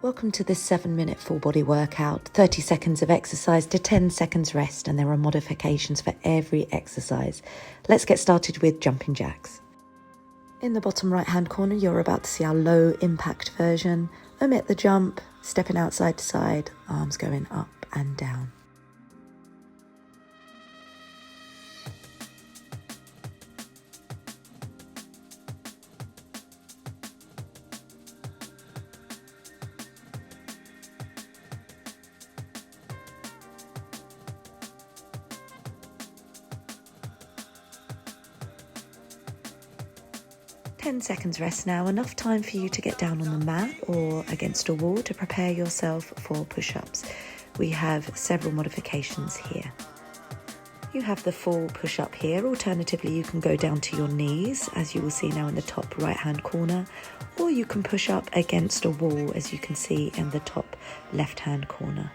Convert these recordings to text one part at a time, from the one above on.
Welcome to this 7-minute full body workout, 30 seconds of exercise to 10 seconds rest, and there are modifications for every exercise. Let's get started with jumping jacks. In the bottom right hand corner, you're about to see our low impact version. Omit the jump, stepping out side to side, arms going up and down. Ten seconds rest now, enough time for you to get down on the mat or against a wall to prepare yourself for push-ups. We have several modifications here. You have the full push-up here. Alternatively, you can go down to your knees, as you will see now in the top right-hand corner, or you can push up against a wall, as you can see in the top left-hand corner.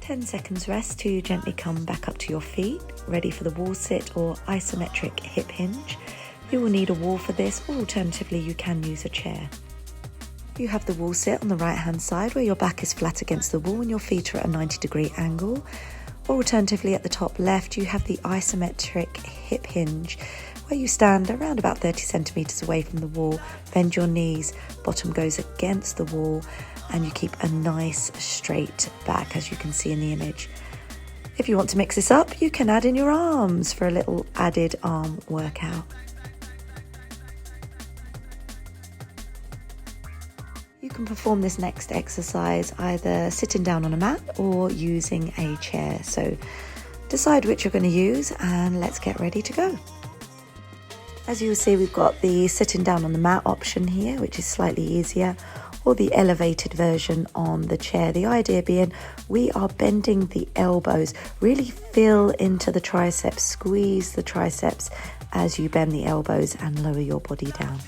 Ten seconds rest to gently come back up to your feet, ready for the wall sit or isometric hip hinge. You will need a wall for this, or alternatively you can use a chair. You have the wall sit on the right hand side where your back is flat against the wall and your feet are at a 90-degree angle. Or alternatively at the top left you have the isometric hip hinge where you stand around about 30 centimeters away from the wall, bend your knees, bottom goes against the wall, and you keep a nice straight back, as you can see in the image. If you want to mix this up, you can add in your arms for a little added arm workout. You can perform this next exercise either sitting down on a mat or using a chair. So decide which you're going to use and let's get ready to go. As you will see, we've got the sitting down on the mat option here, which is slightly easier, or the elevated version on the chair. The idea being we are bending the elbows, really feel into the triceps, squeeze the triceps as you bend the elbows and lower your body down.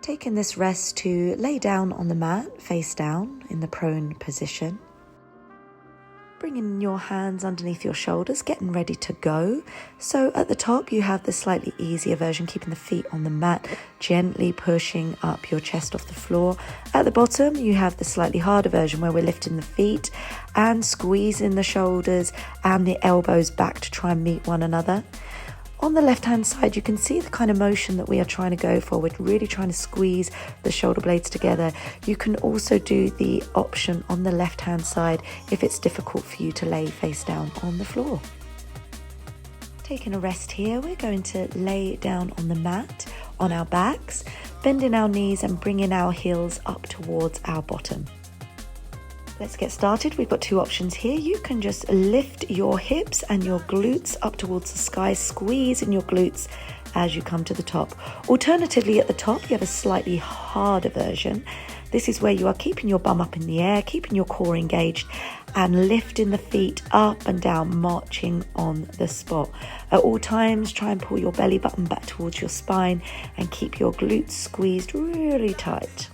Taking this rest to lay down on the mat, face down in the prone position. Bringing your hands underneath your shoulders, getting ready to go. So at the top you have the slightly easier version, keeping the feet on the mat, gently pushing up your chest off the floor. At the bottom you have the slightly harder version where we're lifting the feet and squeezing the shoulders and the elbows back to try and meet one another. On the left hand side you can see the kind of motion that we are trying to go for. We're really trying to squeeze the shoulder blades together. You can also do the option on the left hand side if it's difficult for you to lay face down on the floor. Taking a rest here, we're going to lay down on the mat on our backs, bending our knees and bringing our heels up towards our bottom. Let's get started. We've got two options here. You can just lift your hips and your glutes up towards the sky, squeeze in your glutes as you come to the top. Alternatively, at the top, you have a slightly harder version. This is where you are keeping your bum up in the air, keeping your core engaged, and lifting the feet up and down, marching on the spot. At all times, try and pull your belly button back towards your spine and keep your glutes squeezed really tight.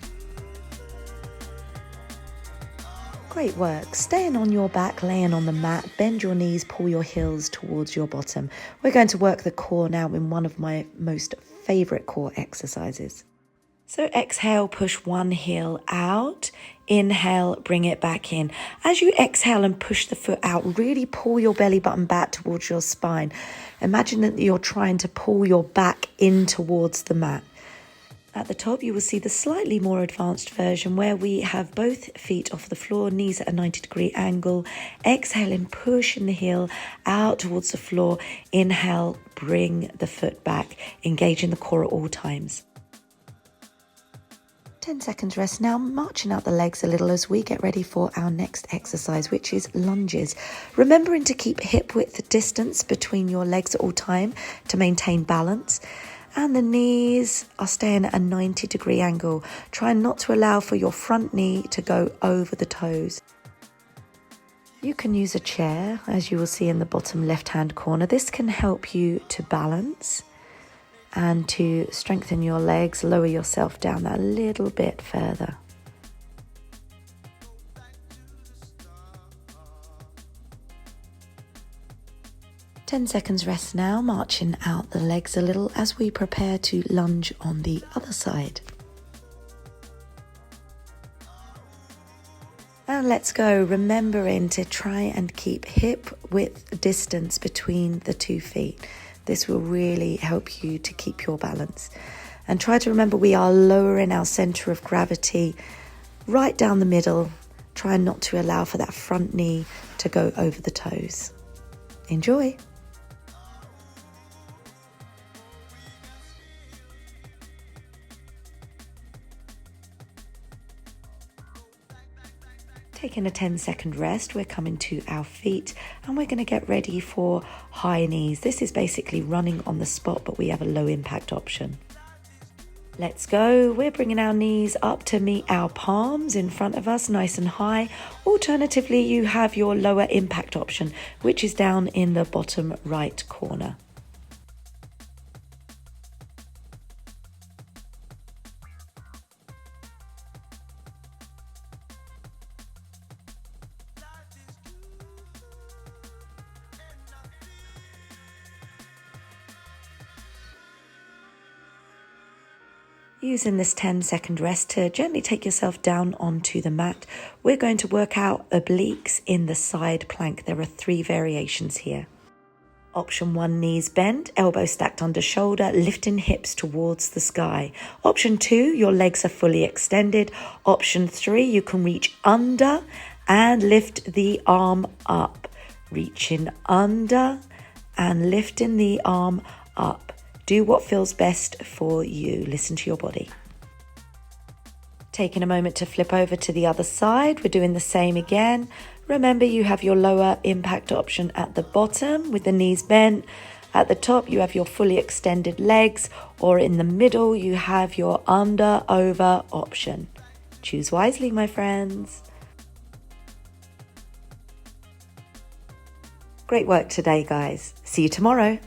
Great work. Staying on your back, laying on the mat, bend your knees, pull your heels towards your bottom. We're going to work the core now in one of my most favourite core exercises. So exhale, push one heel out. Inhale, bring it back in. As you exhale and push the foot out, really pull your belly button back towards your spine. Imagine that you're trying to pull your back in towards the mat. At the top, you will see the slightly more advanced version where we have both feet off the floor, knees at a 90-degree angle. Exhaling, pushing the heel out towards the floor. Inhale, bring the foot back, engaging the core at all times. 10 seconds rest now, marching out the legs a little as we get ready for our next exercise, which is lunges. Remembering to keep hip width distance between your legs at all time to maintain balance. And the knees are staying at a 90-degree angle. Try not to allow for your front knee to go over the toes. You can use a chair, as you will see in the bottom left-hand corner. This can help you to balance and to strengthen your legs, lower yourself down that little bit further. Ten seconds rest now, marching out the legs a little as we prepare to lunge on the other side. And let's go, remembering to try and keep hip width distance between the 2 feet. This will really help you to keep your balance. And try to remember we are lowering our center of gravity right down the middle. Try not to allow for that front knee to go over the toes. Enjoy. Taking a 10-second rest, we're coming to our feet and we're going to get ready for high knees. This is basically running on the spot, but we have a low impact option. Let's go. We're bringing our knees up to meet our palms in front of us, nice and high. Alternatively, you have your lower impact option, which is down in the bottom right corner. Using this 10-second rest to gently take yourself down onto the mat, we're going to work out obliques in the side plank. There are 3 variations here. Option 1, knees bent, elbows stacked under shoulder, lifting hips towards the sky. Option 2, your legs are fully extended. Option 3, you can reach under and lift the arm up. Reaching under and lifting the arm up. Do what feels best for you. Listen to your body. Taking a moment to flip over to the other side. We're doing the same again. Remember, you have your lower impact option at the bottom with the knees bent. At the top, you have your fully extended legs, or in the middle, you have your under over option. Choose wisely, my friends. Great work today, guys. See you tomorrow.